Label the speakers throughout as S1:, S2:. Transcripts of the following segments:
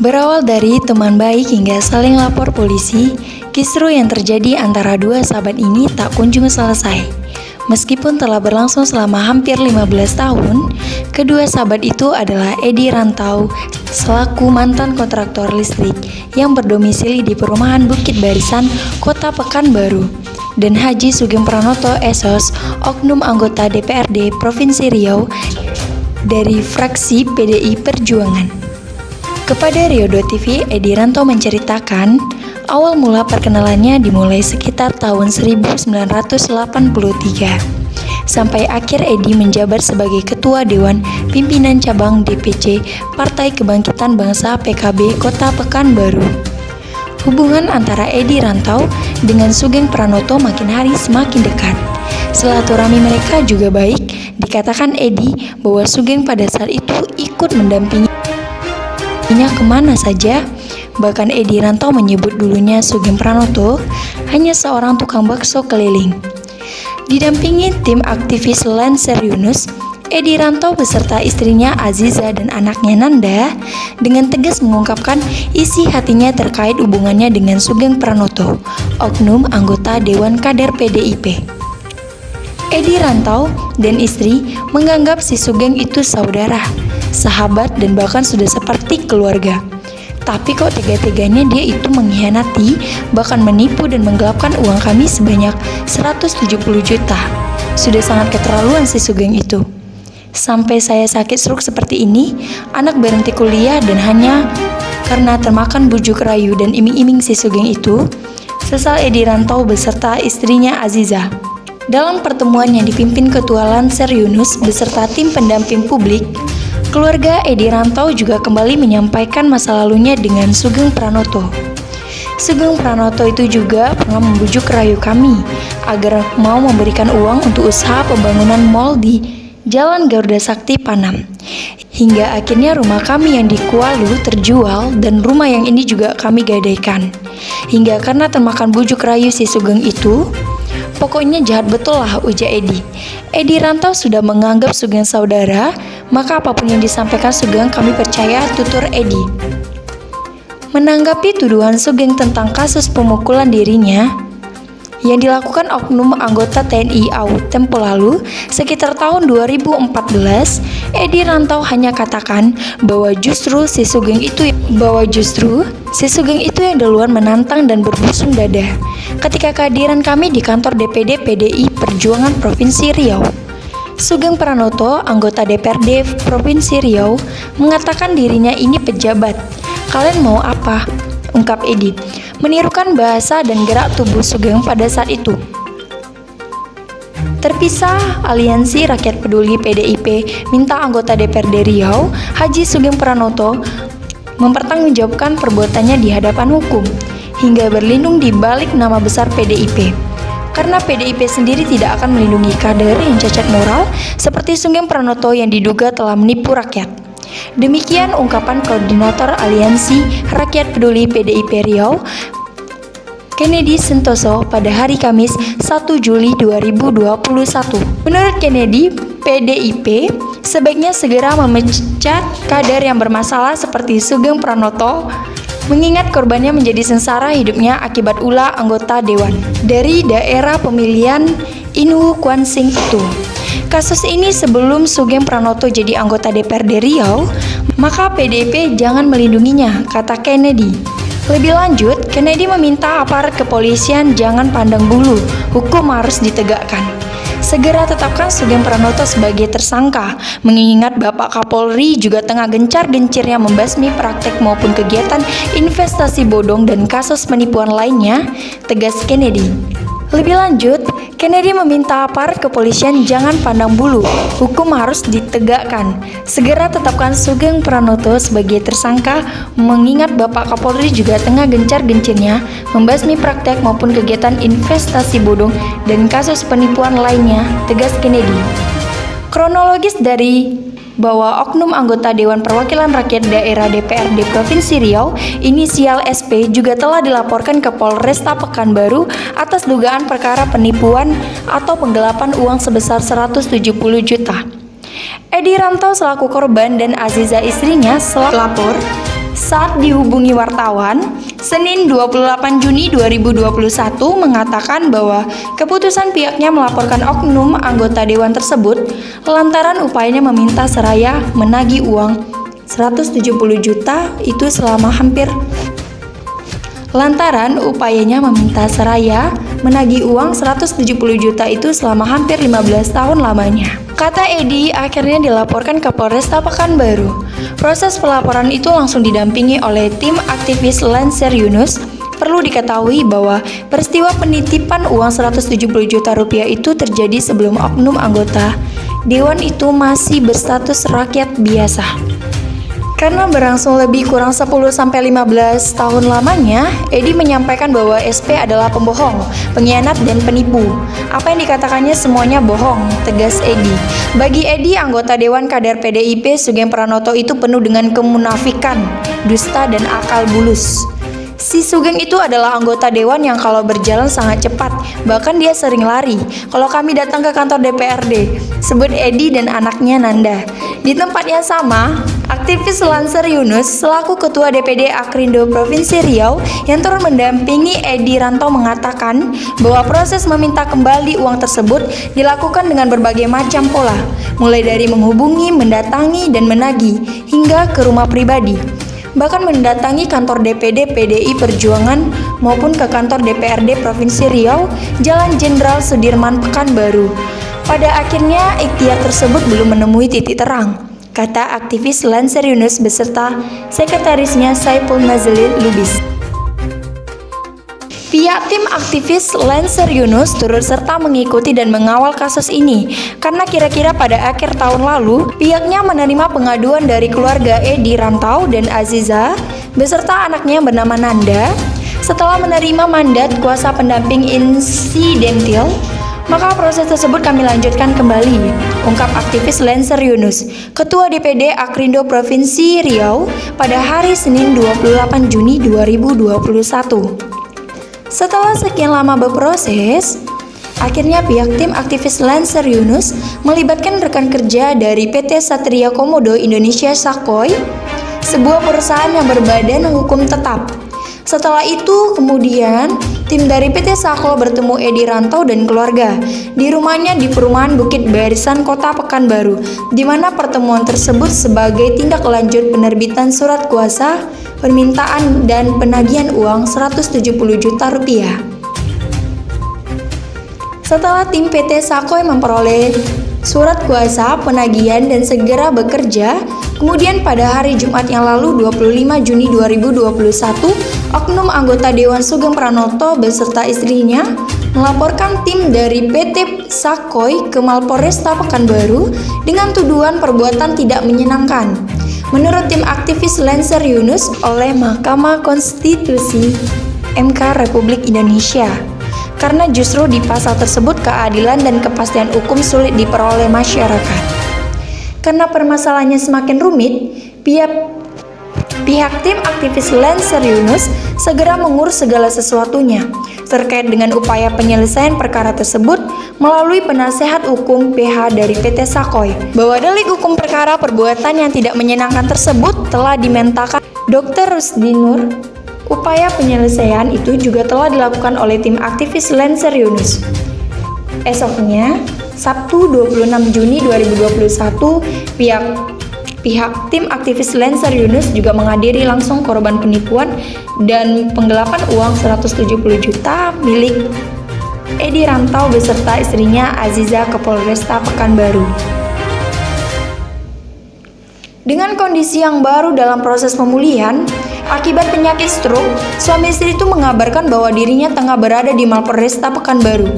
S1: Berawal dari teman baik hingga saling lapor polisi, kisruh yang terjadi antara dua sahabat ini tak kunjung selesai. Meskipun telah berlangsung selama hampir 15 tahun, kedua sahabat itu adalah Edi Rantau selaku mantan kontraktor listrik yang berdomisili di perumahan Bukit Barisan, Kota Pekanbaru, dan Haji Sugeng Pranoto SOS, oknum anggota DPRD Provinsi Riau dari fraksi PDI Perjuangan. Kepada Riodo TV, Edi Rantau menceritakan, awal mula perkenalannya dimulai sekitar tahun 1983. Sampai akhir Edi menjabat sebagai Ketua Dewan Pimpinan Cabang DPC Partai Kebangkitan Bangsa PKB Kota Pekanbaru. Hubungan antara Edi Rantau dengan Sugeng Pranoto makin hari semakin dekat. Silaturahmi mereka juga baik. Dikatakan Edi bahwa Sugeng pada saat itu ikut mendampingi kemana saja. Bahkan Edi Rantau menyebut dulunya Sugeng Pranoto hanya seorang tukang bakso keliling. Didampingi tim aktivis Lancer Yunus, Edi Rantau beserta istrinya Aziza dan anaknya Nanda dengan tegas mengungkapkan isi hatinya terkait hubungannya dengan Sugeng Pranoto, oknum anggota Dewan Kader PDIP. Edi Rantau dan istri menganggap si Sugeng itu saudara, sahabat, dan bahkan sudah seperti keluarga. Tapi kok tega-teganya dia itu mengkhianati, bahkan menipu dan menggelapkan uang kami sebanyak 170 juta. Sudah sangat keterlaluan si Sugeng itu. Sampai saya sakit stroke seperti ini, anak berhenti kuliah dan hanya karena termakan bujuk rayu dan iming-iming si Sugeng itu, sesal Edi Rantau beserta istrinya Aziza. Dalam pertemuan yang dipimpin Ketua Lancer Yunus beserta tim pendamping publik, keluarga Edi Rantau juga kembali menyampaikan masa lalunya dengan Sugeng Pranoto. Sugeng Pranoto itu juga pernah membujuk rayu kami agar mau memberikan uang untuk usaha pembangunan mal di Jalan Garuda Sakti Panam. Hingga akhirnya rumah kami yang di Kualu terjual dan rumah yang ini juga kami gadaikan. Hingga karena termakan bujuk rayu si Sugeng itu, pokoknya jahat betul lah, ujar Edi. Edi Rantau sudah menganggap Sugeng saudara, maka apapun yang disampaikan Sugeng kami percaya, tutur Edi. Menanggapi tuduhan Sugeng tentang kasus pemukulan dirinya yang dilakukan oknum anggota TNI AU tempo lalu sekitar tahun 2014, Edi Rantau hanya katakan bahwa justru si Sugeng itu yang duluan menantang dan berbusung dada ketika kehadiran kami di kantor DPD PDI Perjuangan Provinsi Riau. Sugeng Pranoto, anggota DPRD Provinsi Riau, mengatakan dirinya ini pejabat. Kalian mau apa? Ungkap Edi, menirukan bahasa dan gerak tubuh Sugeng pada saat itu. Terpisah, Aliansi Rakyat Peduli PDIP minta anggota DPRD Riau, Haji Sugeng Pranoto, mempertanggungjawabkan perbuatannya di hadapan hukum, hingga berlindung di balik nama besar PDIP. Karena PDIP sendiri tidak akan melindungi kader yang cacat moral seperti Sugeng Pranoto yang diduga telah menipu rakyat. Demikian ungkapan Koordinator Aliansi Rakyat Peduli PDIP Riau, Kennedy Sentoso pada hari Kamis 1 Juli 2021. Menurut Kennedy, PDIP sebaiknya segera memecat kader yang bermasalah seperti Sugeng Pranoto, mengingat korbannya menjadi sengsara hidupnya akibat ulah anggota dewan dari daerah pemilihan Inhu Kwan Sing itu. Kasus ini sebelum Sugeng Pranoto jadi anggota DPRD Riau, maka PDIP jangan melindunginya, kata Kennedy. Lebih lanjut, Kennedy meminta aparat kepolisian jangan pandang bulu, hukum harus ditegakkan. Segera tetapkan Sugeng Pranoto sebagai tersangka, mengingat Bapak Kapolri juga tengah gencar-gencirnya membasmi praktek maupun kegiatan investasi bodong dan kasus penipuan lainnya, tegas Kennedy. Lebih lanjut, Kennedy meminta aparat kepolisian jangan pandang bulu, hukum harus ditegakkan. Segera tetapkan Sugeng Pranoto sebagai tersangka, mengingat Bapak Kapolri juga tengah gencar-gencirnya membasmi praktek maupun kegiatan investasi bodong dan kasus penipuan lainnya, tegas Kennedy. Kronologis dari bahwa oknum anggota Dewan Perwakilan Rakyat Daerah DPRD Provinsi Riau, inisial SP, juga telah dilaporkan ke Polresta Pekanbaru atas dugaan perkara penipuan atau penggelapan uang sebesar 170 juta. Edi Rantau selaku korban dan Aziza istrinya selaku pelapor Saat dihubungi wartawan, Senin 28 Juni 2021 mengatakan bahwa keputusan pihaknya melaporkan oknum anggota dewan tersebut lantaran upayanya meminta seraya menagih uang 170 juta itu selama hampir Lantaran upayanya meminta seraya menagih uang 170 juta itu selama hampir 15 tahun lamanya. Kata Edi akhirnya dilaporkan ke Polresta Pekanbaru. Proses pelaporan itu langsung didampingi oleh tim aktivis Lancer Yunus. Perlu diketahui bahwa peristiwa penitipan uang 170 juta rupiah itu terjadi sebelum oknum anggota dewan itu masih berstatus rakyat biasa. Karena berlangsung lebih kurang 10-15 tahun lamanya, Edi menyampaikan bahwa SP adalah pembohong, pengkhianat, dan penipu. Apa yang dikatakannya semuanya bohong, tegas Edi. Bagi Edi, anggota Dewan Kader PDIP Sugeng Pranoto itu penuh dengan kemunafikan, dusta, dan akal bulus. Si Sugeng itu adalah anggota dewan yang kalau berjalan sangat cepat, bahkan dia sering lari. Kalau kami datang ke kantor DPRD, sebut Edi dan anaknya Nanda. Di tempat yang sama, aktivis Lancer Yunus selaku Ketua DPD Akrindo Provinsi Riau yang turut mendampingi Edi Rantau mengatakan bahwa proses meminta kembali uang tersebut dilakukan dengan berbagai macam pola, mulai dari menghubungi, mendatangi, dan menagih, hingga ke rumah pribadi. Bahkan mendatangi kantor DPD PDI Perjuangan maupun ke kantor DPRD Provinsi Riau, Jalan Jenderal Sudirman Pekanbaru. Pada akhirnya, ikhtiar tersebut belum menemui titik terang, kata aktivis Lancer Yunus beserta sekretarisnya Saiful Nazli Lubis. Pihak tim aktivis Lancer Yunus turut serta mengikuti dan mengawal kasus ini karena kira-kira pada akhir tahun lalu pihaknya menerima pengaduan dari keluarga Edi Rantau dan Aziza beserta anaknya yang bernama Nanda. Setelah menerima mandat kuasa pendamping insidentil, maka proses tersebut kami lanjutkan kembali, ungkap aktivis Lancer Yunus, Ketua DPD Akrindo Provinsi Riau pada hari Senin 28 Juni 2021. Setelah sekian lama berproses, akhirnya pihak tim aktivis Lancer Yunus melibatkan rekan kerja dari PT Satria Komodo Indonesia Sakoy, sebuah perusahaan yang berbadan hukum tetap. Setelah itu, kemudian tim dari PT Sako bertemu Edi Rantau dan keluarga di rumahnya di perumahan Bukit Barisan Kota Pekanbaru, di mana pertemuan tersebut sebagai tindak lanjut penerbitan surat kuasa permintaan dan penagihan uang 170 juta rupiah. Setelah tim PT Sakoy memperoleh surat kuasa penagihan dan segera bekerja, kemudian pada hari Jumat yang lalu 25 Juni 2021, oknum anggota Dewan Sugeng Pranoto beserta istrinya melaporkan tim dari PT Sakoy ke Mapolresta Pekanbaru dengan tuduhan perbuatan tidak menyenangkan. Menurut tim aktivis Lancer Yunus oleh Mahkamah Konstitusi MK Republik Indonesia, karena justru di pasal tersebut keadilan dan kepastian hukum sulit diperoleh masyarakat. Karena permasalahannya semakin rumit, pihak tim aktivis Lancer Yunus segera mengurus segala sesuatunya terkait dengan upaya penyelesaian perkara tersebut melalui penasehat hukum PH dari PT Sakoy, bahwa delik hukum perkara perbuatan yang tidak menyenangkan tersebut telah dimentakan Dr. Rusdi Nur. Upaya penyelesaian itu juga telah dilakukan oleh tim aktivis Lancer Yunus. Esoknya, Sabtu 26 Juni 2021, pihak tim aktivis Lancer Yunus juga menghadiri langsung korban penipuan dan penggelapan uang 170 juta milik Edi Rantau beserta istrinya Aziza ke Polresta Pekanbaru. Dengan kondisi yang baru dalam proses pemulihan akibat penyakit stroke, suami istri itu mengabarkan bahwa dirinya tengah berada di Mapolresta Pekanbaru.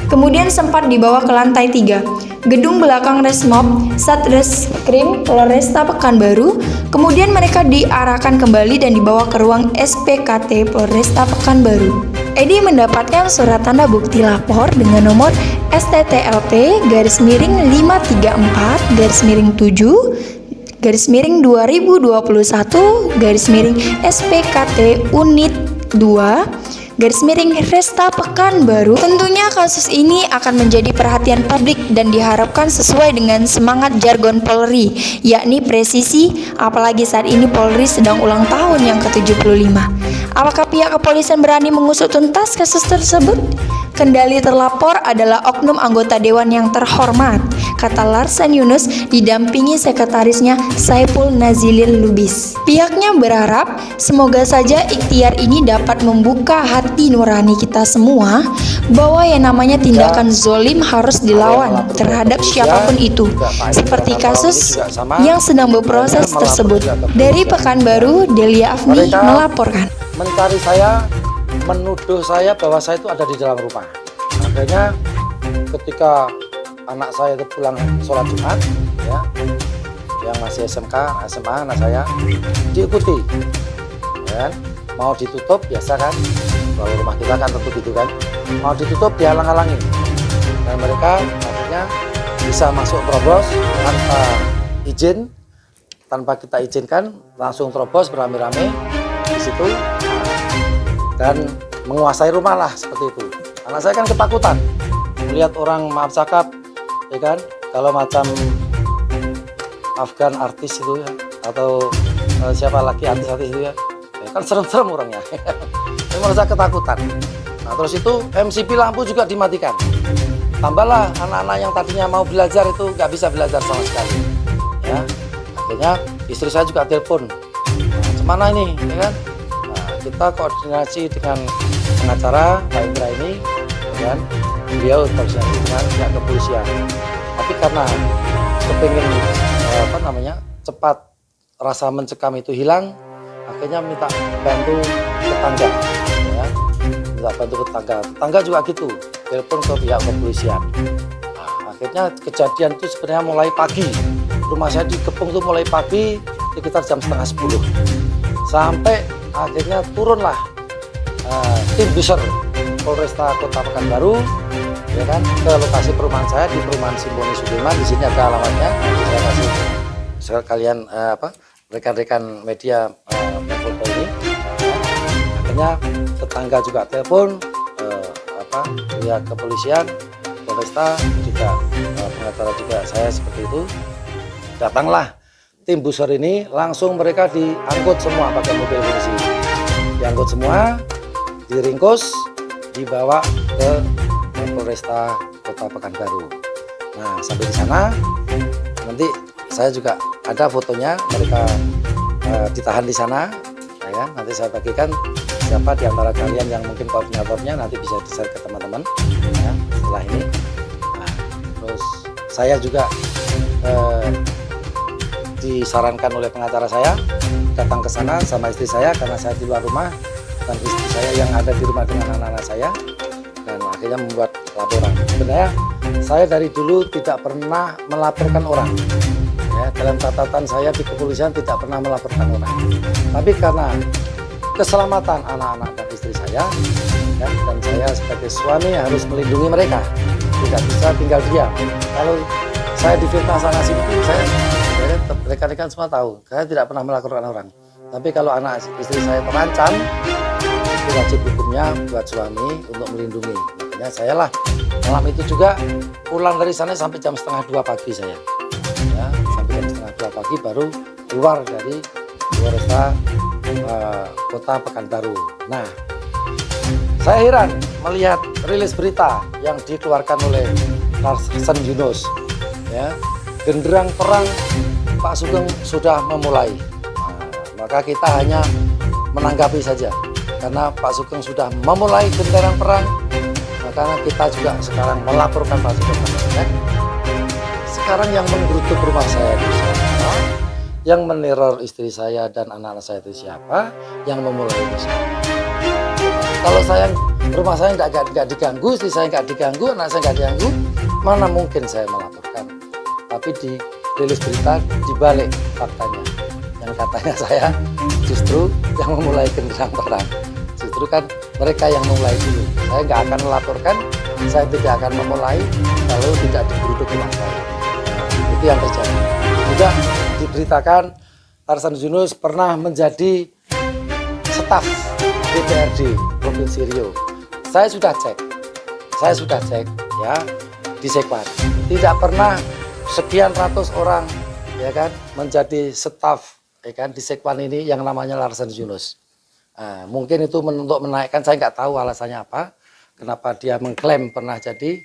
S1: Kemudian sempat dibawa ke lantai 3, gedung belakang Resmob Satreskrim Polresta Pekanbaru. Kemudian mereka diarahkan kembali dan dibawa ke ruang SPKT Polresta Pekanbaru. Edi mendapatkan surat tanda bukti lapor dengan nomor STTLP-344-7-2021-SPKT Unit 2 Resta Pekanbaru. Tentunya kasus ini akan menjadi perhatian publik dan diharapkan sesuai dengan semangat jargon Polri, yakni presisi, apalagi saat ini Polri sedang ulang tahun yang ke-75. Apakah pihak kepolisian berani mengusut tuntas kasus tersebut? Kendali terlapor adalah oknum anggota dewan yang terhormat, kata Larsen Yunus didampingi sekretarisnya Saiful Nazilil Lubis. Pihaknya berharap semoga saja ikhtiar ini dapat membuka hati nurani kita semua bahwa yang namanya tindakan zolim harus dilawan terhadap siapapun itu, seperti kasus yang sedang berproses tersebut. Dari Pekanbaru, Delia Afni melaporkan.
S2: Mencari saya, menuduh saya bahwa saya itu ada di dalam rumah. Akhirnya ketika anak saya itu pulang sholat Jumat, ya, yang masih SMK, SMA, anak saya diikuti, ya, mau ditutup biasa kan, kalau rumah kita kan tentu gitu kan, mau ditutup dihalang-halangi, dan mereka akhirnya bisa masuk terobos tanpa izin, tanpa kita izinkan, langsung terobos beramai-ramai di situ dan menguasai rumah lah seperti itu. Anak saya kan ketakutan melihat orang, maaf cakap, ya kan, kalau macam Afgan artis itu ya, atau siapa lagi artis-artis itu ya, kan serem-serem orangnya. Saya merasa ketakutan. Nah terus itu MCP lampu juga dimatikan. Tambahlah anak-anak yang tadinya mau belajar itu nggak bisa belajar sama sekali. Ya, akhirnya istri saya juga telepon. Nah, kemana ini, ya kan? Nah, kita koordinasi dengan pengacara Pak Indra ini, ya kan? Beliau koordinasi dengan pihak kepolisian. Tapi karena kepingin cepat rasa mencekam itu hilang, akhirnya minta bantu tetangga, ya. Minta bantu tetangga juga gitu, telepon ke pihak kepolisian. Nah, akhirnya kejadian itu sebenarnya mulai pagi, rumah saya dikepung tuh mulai pagi sekitar jam 9:30, sampai akhirnya turunlah tim besar Polresta Kota Pekanbaru, ya kan, ke lokasi perumahan saya di perumahan Simboni Sudirman. Di sini ada alamatnya, saya kasih sekalian rekan-rekan media foto ini. Akhirnya tetangga juga telepon, pihak kepolisian, Polresta juga, pengacara juga saya seperti itu. Datanglah tim busur ini, langsung mereka diangkut semua pakai mobil polisi, diangkut semua, diringkus, dibawa ke Polresta Kota Pekanbaru. Nah sampai di sana nanti saya juga ada fotonya, mereka ditahan di sana, ya, nanti saya bagikan siapa di antara kalian yang mungkin koordinatornya, nanti bisa di-share ke teman-teman, ya, setelah ini. Nah, terus saya juga disarankan oleh pengacara saya datang ke sana sama istri saya karena saya di luar rumah dan istri saya yang ada di rumah dengan anak-anak saya, dan akhirnya membuat laporan. Sebenarnya saya dari dulu tidak pernah melaporkan orang. Ya, dalam catatan saya di kepolisian tidak pernah melaporkan orang, tapi karena keselamatan anak-anak dan istri saya, ya, dan saya sebagai suami harus melindungi mereka, tidak bisa tinggal diam. Kalau saya difitnah sana sini, saya rekan-rekan semua tahu, saya tidak pernah melaporkan orang. Tapi kalau anak istri saya terancam, itu wajib hukumnya buat suami untuk melindungi. Makanya saya lah malam itu juga pulang dari sana sampai jam 1:30 pagi saya. Ya, sampai jam 1:30 pagi baru keluar dari Polresta Kota Pekanbaru. Nah, saya heran melihat rilis berita yang dikeluarkan oleh Larsen Yunus, ya, genderang perang Pak Sugeng sudah memulai. Nah, maka kita hanya menanggapi saja, karena Pak Sugeng sudah memulai genderang perang, maka kita juga sekarang melaporkan Pak Sugeng. Ya. Sekarang yang menggerutuk rumah saya itu siapa? Yang meneror istri saya dan anak-anak saya itu siapa? Yang memulai itu siapa? Kalau saya, rumah saya nggak diganggu, istri saya nggak diganggu, anak saya nggak diganggu, mana mungkin saya melaporkan? Tapi di rilis berita dibalik faktanya, yang katanya saya justru yang memulai genderang perang. Justru kan mereka yang memulai dulu. Saya nggak akan melaporkan, saya tidak akan memulai kalau tidak digeruduk rumah saya. Itu yang terjadi. Juga diberitakan Larsen Yunus pernah menjadi staf DPRD Provinsi Riau. Saya sudah cek ya di Sekwan. Tidak pernah sekian ratus orang ya kan menjadi staf ya kan di Sekwan ini yang namanya Larsen Yunus. Mungkin itu untuk menaikkan, saya nggak tahu alasannya apa. Kenapa dia mengklaim pernah jadi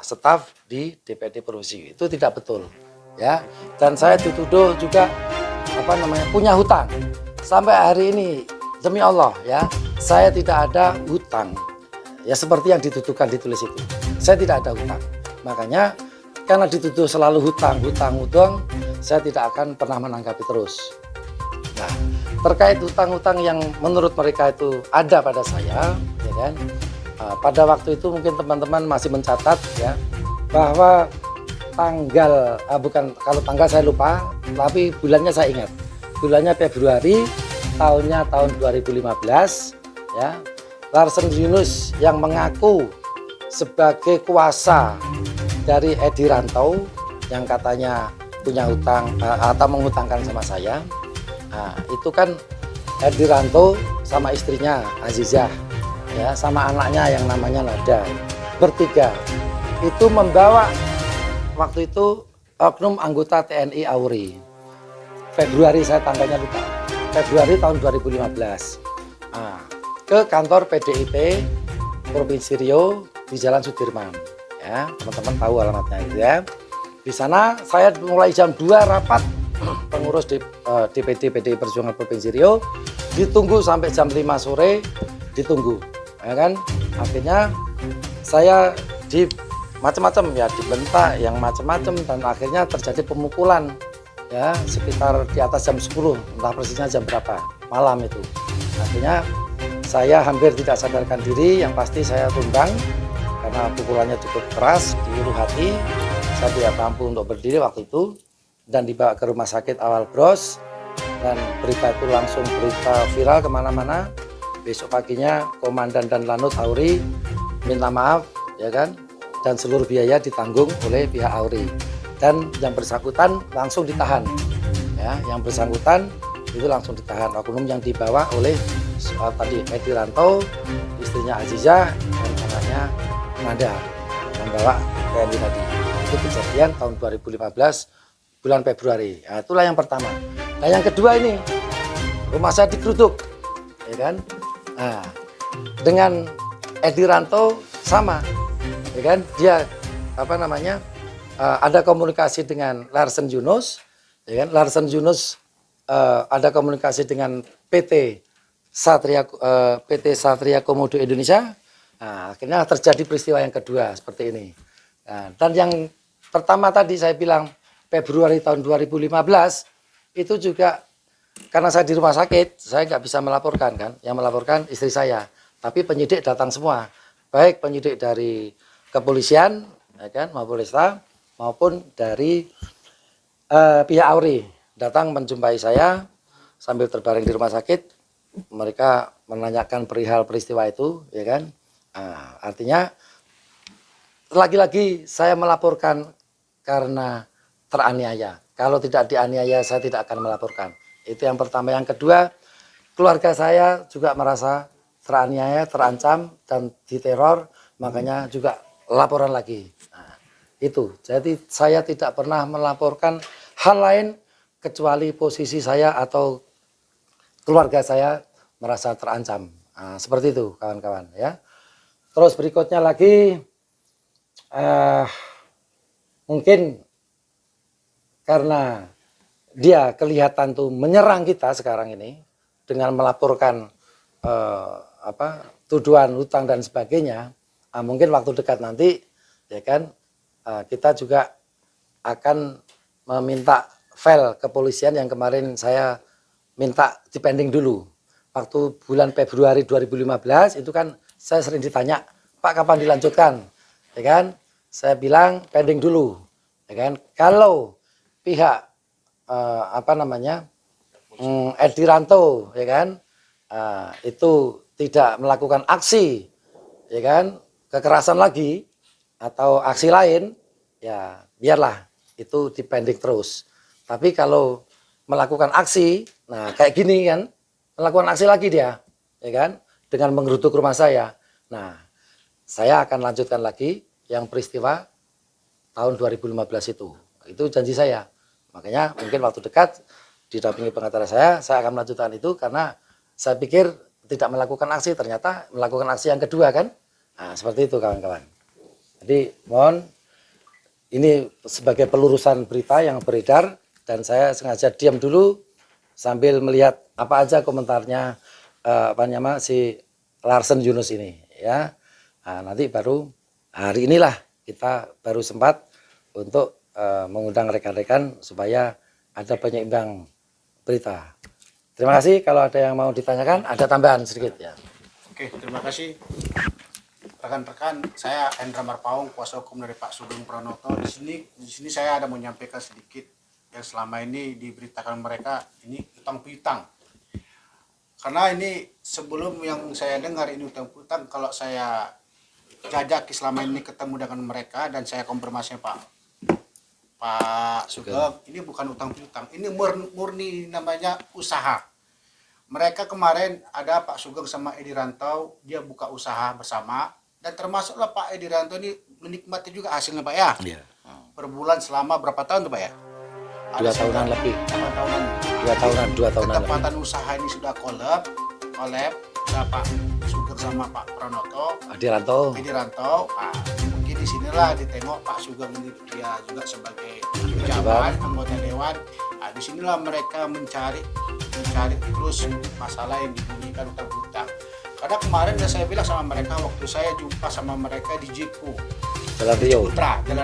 S2: staf di DPD Provinsi. Itu tidak betul ya. Dan saya dituduh juga punya hutang. Sampai hari ini demi Allah ya, saya tidak ada hutang. Ya seperti yang dituduhkan ditulis itu. Saya tidak ada hutang. Makanya karena dituduh selalu hutang, saya tidak akan pernah menanggapi terus. Nah, terkait hutang-hutang yang menurut mereka itu ada pada saya, ya kan? Pada waktu itu mungkin teman-teman masih mencatat ya bahwa kalau tanggal saya lupa, tapi bulannya saya ingat. Bulannya Februari, tahun 2015 ya. Larsen Yunus yang mengaku sebagai kuasa dari Edi Rantau yang katanya punya hutang atau menghutangkan sama saya. Itu kan Edi Rantau sama istrinya Azizah ya, sama anaknya yang namanya Nada, bertiga itu membawa waktu itu oknum anggota TNI Auri. Februari, saya tanggalnya lupa, Februari tahun 2015 ke kantor PDIP Provinsi Riau di Jalan Sudirman ya, teman-teman tahu alamatnya itu ya. Di sana saya mulai jam 2 rapat pengurus DPD PDI Perjuangan Provinsi Riau, ditunggu sampai jam 5 sore, ditunggu ya kan. Akhirnya saya di macam-macam ya, dibentak yang macam-macam, dan akhirnya terjadi pemukulan ya sekitar di atas jam 10, entah persisnya jam berapa malam itu. Akhirnya saya hampir tidak sadarkan diri, yang pasti saya tumbang karena pukulannya cukup keras di ulu hati. Saya tidak mampu untuk berdiri waktu itu dan dibawa ke rumah sakit Awal Bros, dan berita itu langsung berita viral kemana-mana. Besok paginya Komandan dan Lanut Auri minta maaf ya kan, dan seluruh biaya ditanggung oleh pihak Auri, dan yang bersangkutan langsung ditahan ya, yang bersangkutan itu langsung ditahan. Oknum yang dibawa oleh tadi Edi Rantau, istrinya Azizah, dan anaknya Nada membawa TNI tadi. Itu kejadian tahun 2015 bulan Februari. Nah, itulah yang pertama. Nah, yang kedua ini rumah saya digeruduk ya kan. Nah, dengan Edi Rantau sama ya kan, dia ada komunikasi dengan Larsen Yunus ya kan. Larsen Yunus ada komunikasi dengan PT Satria Komodo Indonesia. Nah, akhirnya terjadi peristiwa yang kedua seperti ini. Nah, dan yang pertama tadi saya bilang Februari tahun 2015 itu juga karena saya di rumah sakit, saya nggak bisa melaporkan kan. Yang melaporkan istri saya. Tapi penyidik datang semua, baik penyidik dari kepolisian, ya kan, Mapolresta, maupun dari pihak Auri datang menjumpai saya sambil terbaring di rumah sakit. Mereka menanyakan perihal peristiwa itu, ya kan. Artinya lagi-lagi saya melaporkan karena teraniaya. Kalau tidak dianiaya, saya tidak akan melaporkan. Itu yang pertama. Yang kedua, keluarga saya juga merasa teraniaya, terancam, dan diteror, makanya juga laporan lagi. Itu. Jadi saya tidak pernah melaporkan hal lain kecuali posisi saya atau keluarga saya merasa terancam. Seperti itu kawan-kawan ya. Terus berikutnya lagi mungkin karena dia kelihatan tuh menyerang kita sekarang ini dengan melaporkan tuduhan hutang dan sebagainya. Mungkin waktu dekat nanti ya kan kita juga akan meminta file kepolisian yang kemarin saya minta dipending dulu. Waktu bulan Februari 2015 itu kan saya sering ditanya, Pak kapan dilanjutkan? Ya kan? Saya bilang pending dulu. Ya kan? Kalau pihak Edi Rantau ya kan itu tidak melakukan aksi ya kan kekerasan lagi atau aksi lain, ya biarlah itu dipending terus. Tapi kalau melakukan aksi, nah kayak gini kan, melakukan aksi lagi dia, ya kan, dengan menggeruduk rumah saya. Nah, saya akan lanjutkan lagi yang peristiwa tahun 2015 itu. Itu janji saya. Makanya mungkin waktu dekat didampingi pengacara saya akan melanjutkan itu karena saya pikir tidak melakukan aksi, ternyata melakukan aksi yang kedua kan. Nah, seperti itu kawan-kawan. Jadi mohon ini sebagai pelurusan berita yang beredar dan saya sengaja diam dulu sambil melihat apa aja komentarnya si Larsen Yunus ini ya. Nah, nanti baru hari inilah kita baru sempat untuk mengundang rekan-rekan supaya ada penyeimbang berita. Terima kasih. Kalau ada yang mau ditanyakan, ada tambahan sedikit ya.
S3: Oke, terima kasih rekan-rekan. Saya Hendra Marpaung, kuasa hukum dari Pak Sugeng Pranoto. Di sini saya ada menyampaikan sedikit yang selama ini diberitakan mereka ini utang piutang. Karena ini sebelum yang saya dengar ini utang piutang, kalau saya jajaki selama ini ketemu dengan mereka dan saya konfirmasi Pak Sugeng, ini bukan utang piutang, ini murni namanya usaha. Mereka kemarin ada Pak Sugeng sama Edi Rantau, dia buka usaha bersama dan termasuklah Pak Edi Rantau ini menikmati juga hasilnya Pak ya. Iya. Per bulan selama berapa tahun tuh Pak ya?
S2: 2 tahunan lebih. 2 tahunan.
S3: Ketepatan usaha ini sudah collab ada Pak Sugeng sama Pak Pranoto.
S2: Edi Rantau.
S3: Nah, mungkin di sinilah ditengok Pak Sugeng ini dia juga sebagai pejabat anggota dewan. Nah, di sinilah mereka mencari terus masalah yang dibunyikan utang-utang. Karena kemarin saya bilang sama mereka waktu saya jumpa sama mereka di Jiku Jalan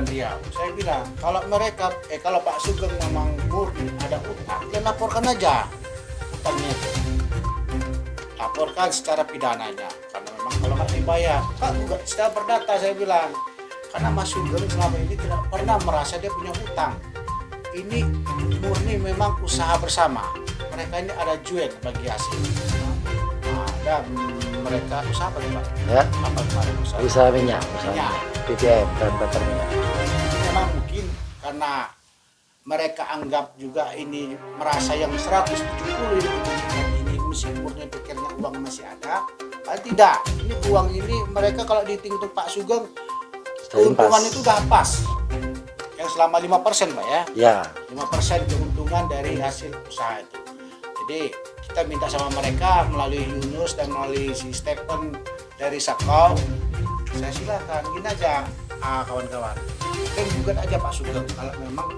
S3: Riau. Saya bilang kalau mereka kalau Pak Sugeng memang murni ada utang, ya laporkan aja utangnya itu. Laporkan secara pidananya. Karena memang kalau nggak dibayar, Pak juga secara perdata saya bilang. Karena Mas Sugeng selama ini tidak pernah merasa dia punya utang. Ini murni memang usaha bersama. Mereka ini ada join bagi hasil. Ada mereka usaha apa Pak?
S2: Ya.
S3: Apa kemarin
S2: Usaha minyak. BBM dan bakar minyak.
S3: Memang mungkin karena mereka anggap juga ini merasa yang 170 ini meskipun pikirnya uang masih ada. Padahal tidak. Ini uang ini mereka kalau dihitung Pak Sugeng keuntungan itu udah pas. Yang selama 5% Pak ya? Ya. 5% keuntungan dari hasil usaha itu. Jadi kita minta sama mereka melalui Yunus dan melalui si Stephen dari Sakau. Saya silakan, gini aja kawan-kawan. Kita gugat aja Pak Sugeng kalau memang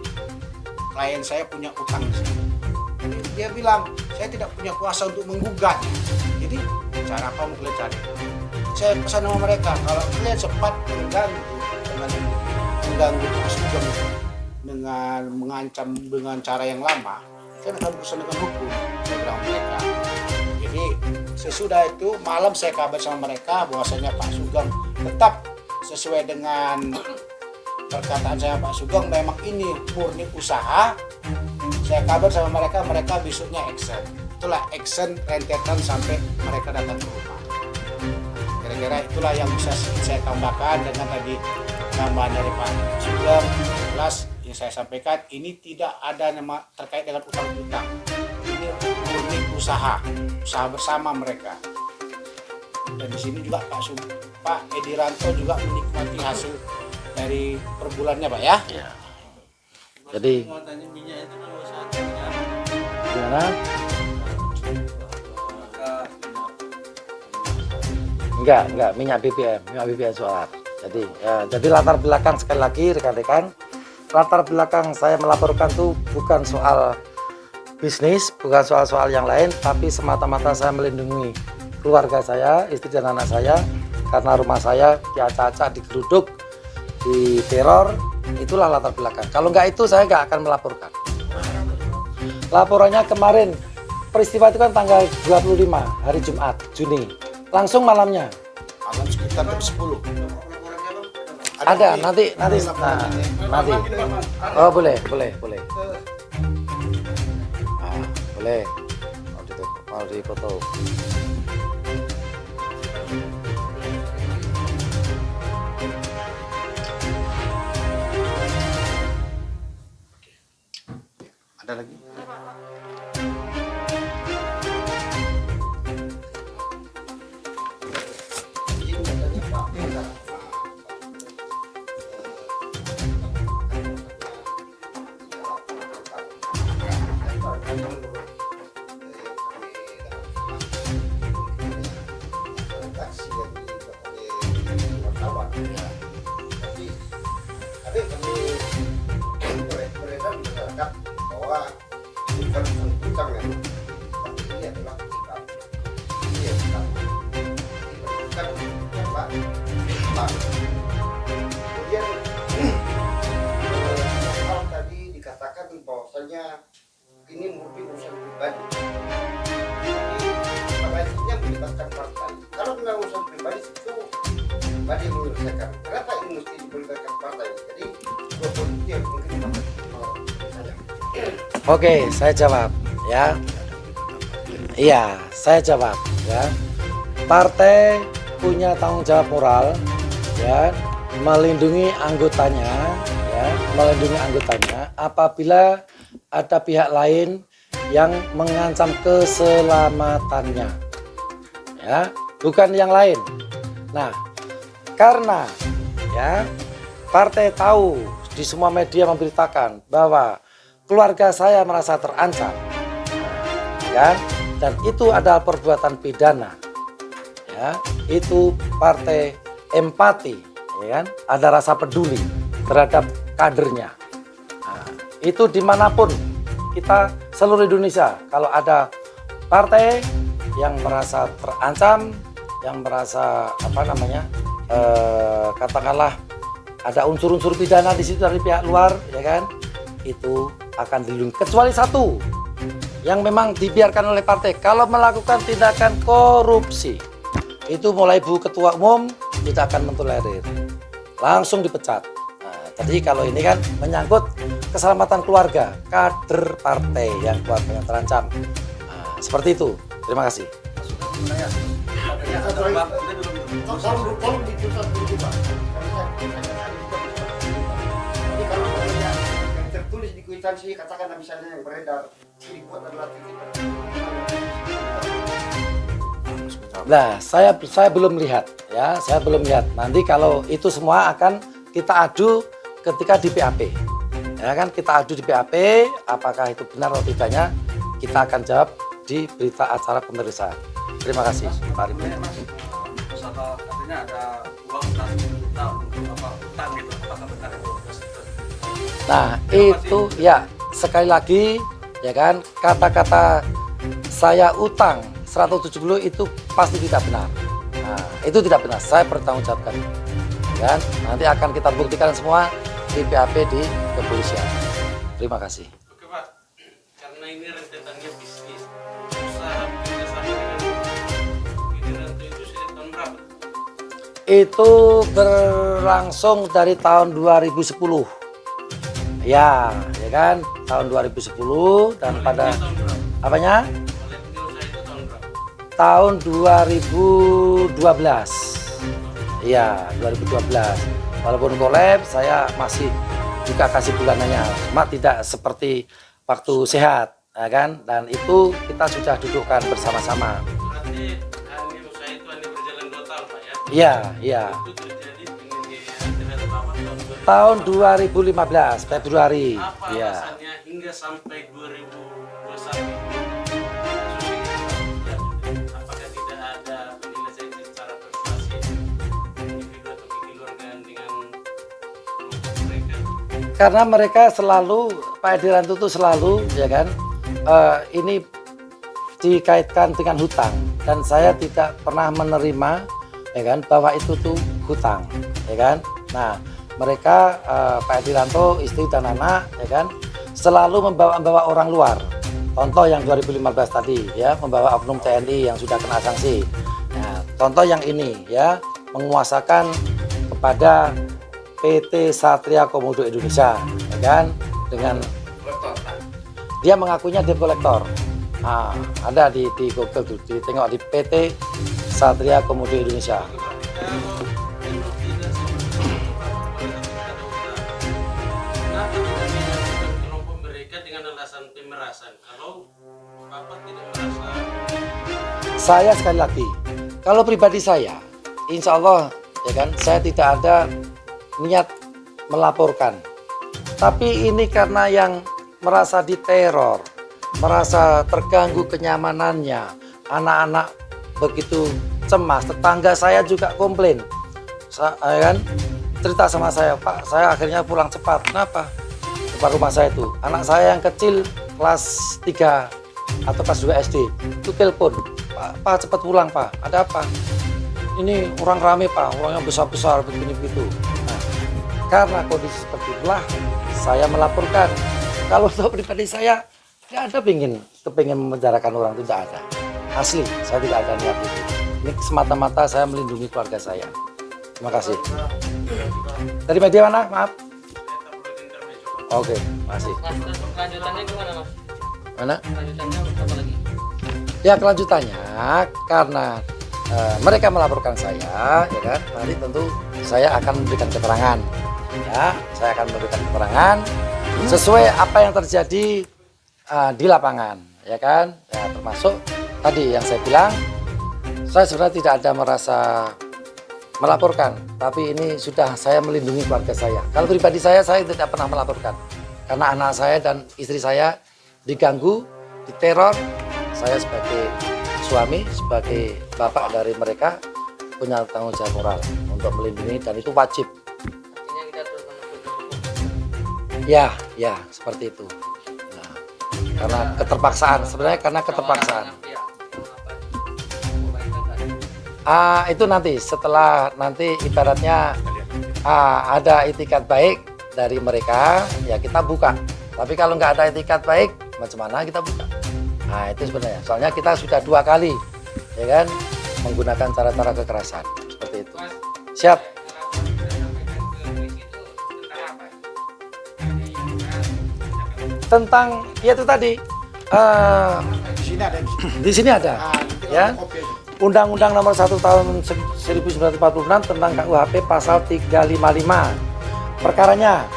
S3: klien saya punya utang di sini. Jadi dia bilang saya tidak punya kuasa untuk menggugat. Jadi cara apa mau kalian cari? Saya pesan sama mereka kalau kalian sempat mengganggu Pak Sugeng dengan mengancam dengan cara yang lama, kan akan berurusan dengan hukum. Saya bilang mereka. Jadi sesudah itu malam saya kabar sama mereka bahwasanya Pak Sugeng tetap sesuai dengan perkataan saya Pak Sugeng memang ini murni usaha. Saya kabar sama mereka besoknya action. Itulah action rentetan sampai mereka datang ke rumah. Kira-kira itulah yang bisa saya tambahkan dengan tadi tambahan dari Pak Sugeng. Jelas yang saya sampaikan ini tidak ada nama terkait dengan utang-utang. Ini murni usaha bersama mereka. Dan di sini juga Pak Edi Rantau juga menikmati hasil dari perbulannya Pak ya. Ya.
S2: Jadi gimana? Enggak minyak BBM solar. Jadi latar belakang sekali lagi rekan-rekan, latar belakang saya melaporkan tuh bukan soal bisnis, bukan soal yang lain, tapi semata-mata saya melindungi keluarga saya, istri dan anak saya, karena rumah saya diacak-acak, digeruduk, diteror. Itulah latar belakang. Kalau nggak itu saya nggak akan melaporkan. Laporannya kemarin, peristiwa itu kan tanggal 25 hari Jumat, Juni. Langsung malamnya.
S3: Malam sekitar jam 10.
S2: Ada nanti. Oh boleh. Boleh. Mau dipoto.
S3: Ada lagi?
S4: redaksi yang dibuat oleh wartawan ya. Tapi ada yang kami beredar di masyarakat bahwa bukan utang ya, tapi ini adalah sikap. Ini ya sikap. Bukan apa? Sikap. Kemudian hal tadi dikatakan bahwasanya ini murni urusan pribadi. Tapi pada akhirnya melibatkan partai. Kalau memang urusan pribadi itu pribadi yang menyelesaikan. Kenapa ini mesti melibatkan partai? Jadi dua politik yang mungkin saja.
S2: Oke, saya jawab ya. Iya, saya jawab ya. Partai punya tanggung jawab moral ya, melindungi anggotanya ya, melindungi anggotanya apabila ada pihak lain yang mengancam keselamatannya ya, bukan yang lain. Nah, karena ya partai tahu, di semua media memberitakan bahwa keluarga saya merasa terancam ya, dan itu adalah perbuatan pidana ya, itu partai empati ya kan, ada rasa peduli terhadap kadernya. Nah, itu dimanapun kita, seluruh Indonesia, kalau ada partai yang merasa terancam, yang merasa apa namanya, katakanlah ada unsur-unsur pidana di situ dari pihak luar ya kan, itu akan dilindungi, kecuali satu yang memang dibiarkan oleh partai. Kalau melakukan tindakan korupsi, itu mulai Bu Ketua Umum tidak akan mentolerir, langsung dipecat. Nah, jadi kalau ini kan menyangkut keselamatan keluarga, kader partai yang keluarganya terancam. Nah, seperti itu. Terima kasih.
S4: Tolong diputar dulu Pak. Jadi kalau yang tertulis di kwitansi, katakanlah misalnya yang beredar dibuat adalah
S2: Nah, saya belum lihat ya, saya belum lihat. Nanti kalau itu semua akan kita adu ketika di PAP. Ya kan, kita adu di PAP, apakah itu benar atau tidaknya kita akan jawab di berita acara pemeriksaan. Terima kasih, Pak Arifin.
S5: Katanya ada uang 100 juta untuk apa utang gitu, apakah benar itu?
S2: Nah, itu ya sekali lagi ya kan, kata-kata saya utang 170 itu pasti tidak benar. Nah, itu tidak benar, saya bertanggungjawabkan. Dan nanti akan kita buktikan semua di PAP di kepolisian. Terima kasih.
S5: Oke Pak, karena ini rentetannya bisnis, usaha kerjasama dengan Widiranto itu sejak tahun berapa?
S2: Itu berlangsung dari tahun 2010. Ya kan, tahun 2010 dan pada
S5: Tahun berapa?
S2: apanya?
S5: Oleh usaha itu tahun berapa?
S2: Tahun 2012. Iya, 2012. Walaupun collab, saya masih juga kasih bulanannya, cuma tidak seperti waktu sehat, ya kan? Dan itu kita sudah dudukkan bersama-sama.
S5: Berarti usaha itu hanya berjalan 2 tahun Pak ya?
S2: Iya.
S5: Itu terjadi dengan biaya Bapak
S2: Tahun 2015 Februari.
S5: Apa
S2: Iya.
S5: alasannya hingga sampai 2021? Apakah tidak ada penyelesaian secara prestasi individu atau keluarga dengan mereka?
S2: Karena mereka selalu, Pak Ediranto itu selalu ya kan, ini dikaitkan dengan hutang, dan saya tidak pernah menerima ya kan bahwa itu tuh hutang ya kan. Nah, mereka Pak Ediranto, istri dan anak ya kan, selalu membawa orang luar. Contoh yang 2015 tadi ya, membawa oknum TNI yang sudah kena sanksi. Nah, contoh yang ini ya, menguasakan kepada PT Satria Komodo Indonesia ya kan, dengan dia mengakunya debt collector. Nah, ada di Google tuh, ditengok di PT Satria Komodo Indonesia.
S5: Kalau Bapak tidak merasa,
S2: Saya sekali lagi, kalau pribadi saya, insya Allah ya kan, saya tidak ada niat melaporkan. Tapi ini karena yang merasa diteror, merasa terganggu kenyamanannya, anak-anak begitu cemas, tetangga saya juga komplain, kan cerita sama saya, Pak, saya akhirnya pulang cepat. Kenapa? Depan rumah saya itu, anak saya yang kecil kelas 3 atau kelas 2 SD itu telepon, Pak cepat pulang Pak, ada apa? Ini orang rame Pak, orangnya besar-besar begini-begitu. Nah, karena kondisi seperti itulah saya melaporkan. Kalau untuk pribadi saya tidak ada kepingin memenjarakan orang, itu tidak ada. Asli, saya tidak ada niat itu. Ini semata-mata saya melindungi keluarga saya. Terima kasih. Dari media mana? Maaf. Oke, masih.
S6: Mas, terus kelanjutannya gimana Mas?
S2: Mana?
S6: Kelanjutannya apa lagi?
S2: Ya kelanjutannya karena mereka melaporkan saya, ya kan? Nanti tentu saya akan memberikan keterangan. Ya, saya akan memberikan keterangan sesuai apa yang terjadi di lapangan, ya kan? Ya, termasuk tadi yang saya bilang, saya sebenarnya tidak ada merasa melaporkan, tapi ini sudah saya melindungi keluarga saya. Kalau pribadi saya tidak pernah melaporkan, karena anak saya dan istri saya diganggu, diteror. Saya sebagai suami, sebagai bapak dari mereka punya tanggung jawab moral untuk melindungi, dan itu wajib.
S6: Artinya kita terus menuntut hukum.
S2: Ya, seperti itu. Nah, karena keterpaksaan, sebenarnya karena keterpaksaan. Itu nanti setelah nanti ibaratnya ada itikat baik dari mereka, ya kita buka. Tapi kalau nggak ada itikat baik, macam mana kita buka? Nah itu sebenarnya. Soalnya kita sudah 2 kali, ya kan, menggunakan cara-cara kekerasan seperti itu. Siap. Tentang ya itu tadi.
S3: Di sini ada.
S2: Di sini ada, ya. Undang-Undang Nomor 1 Tahun 1946 tentang KUHP pasal 355. Perkaranya,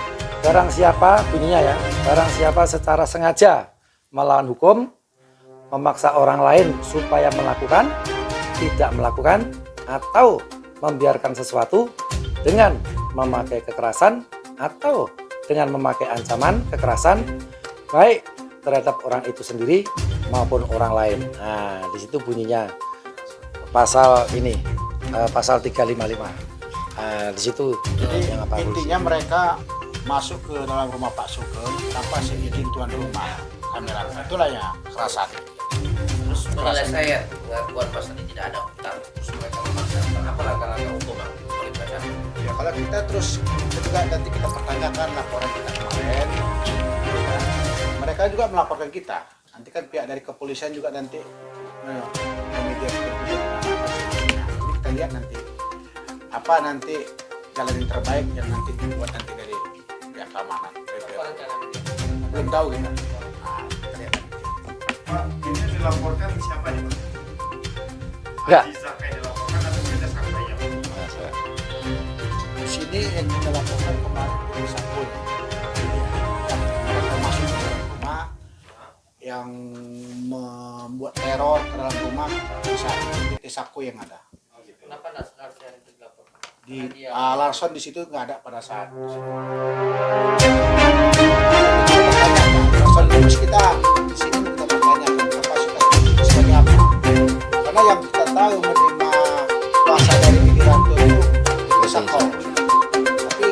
S2: barang siapa, bunyinya ya, barang siapa secara sengaja melawan hukum, memaksa orang lain supaya melakukan, tidak melakukan, atau membiarkan sesuatu dengan memakai kekerasan atau dengan memakai ancaman kekerasan, baik terhadap orang itu sendiri maupun orang lain. Nah, di situ bunyinya. Pasal ini, pasal 355. Di situ yang apa
S3: Intinya mereka masuk ke dalam rumah Pak Sugeng tanpa seizin tuan rumah. Kamera itulah ya kekerasan.
S7: Terus menilai saya pengakuan pasal ini tidak ada hutang, terus mereka memaksa. Apa langkah-langkah hukum Bang? Boleh baca?
S3: Ya kalau kita terus juga nanti kita pertanyakan laporan kita kemarin, ya, mereka juga melaporkan kita. Nanti kan pihak dari kepolisian juga nanti memediasi kita. Jadi kita lihat nanti apa nanti jalan yang terbaik yang nanti dibuat nanti dari pihak keamanan. Belum tahu kita. Nah, kita lihat nanti.
S4: Pak, ini dilaporkan siapa nih Pak?
S2: Enggak.
S4: Haji Zakai dilaporkan atau beda sampai ya?
S3: Di sini yang kita laporkan kemarin itu Sapul. Mereka masuk ke dalam rumah yang membuat teror ke dalam rumah bisa di Saku yang ada.
S6: Kenapa harusnya itu dilaporkan?
S3: Di Larson di situ nggak ada pada saat. Larson terus kita di sini kita bertanyakan kapasitas itu sebagai apa? Karena yang kita tahu menerima kuasa dari Widiranto itu Saku. Tapi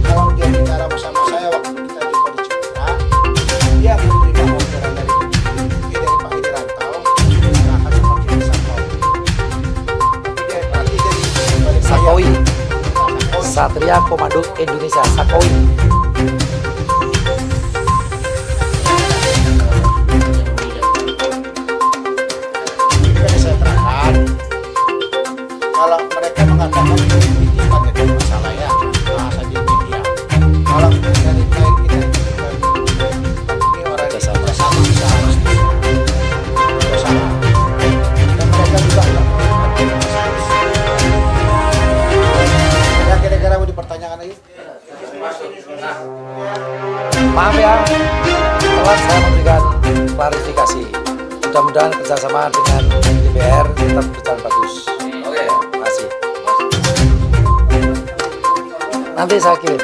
S3: kalau dia bicara bersama saya waktu kita di Cipta, dia menerima orderan dari Pak Widiranto akan semakin Saku. Tapi dia dari
S2: Sakoi, Satria Komando Indonesia, Sakoi.
S3: Jadi saya terangkan kalau mereka mengatakan itu titipan itu masalah ya bahasa di media. Kalau dari klien kita itu ini orang
S2: Bersama.
S3: sama seharusnya bersama. Dan mereka juga nggak mengerti ya kira-kira mau dipertanyakan lagi?
S2: Maaf ya, telat saya memberikan klarifikasi. Mudah-mudahan kerjasama dengan DPR tetap berjalan bagus.
S7: Oke.
S2: Terima kasih. Nanti saya kirim.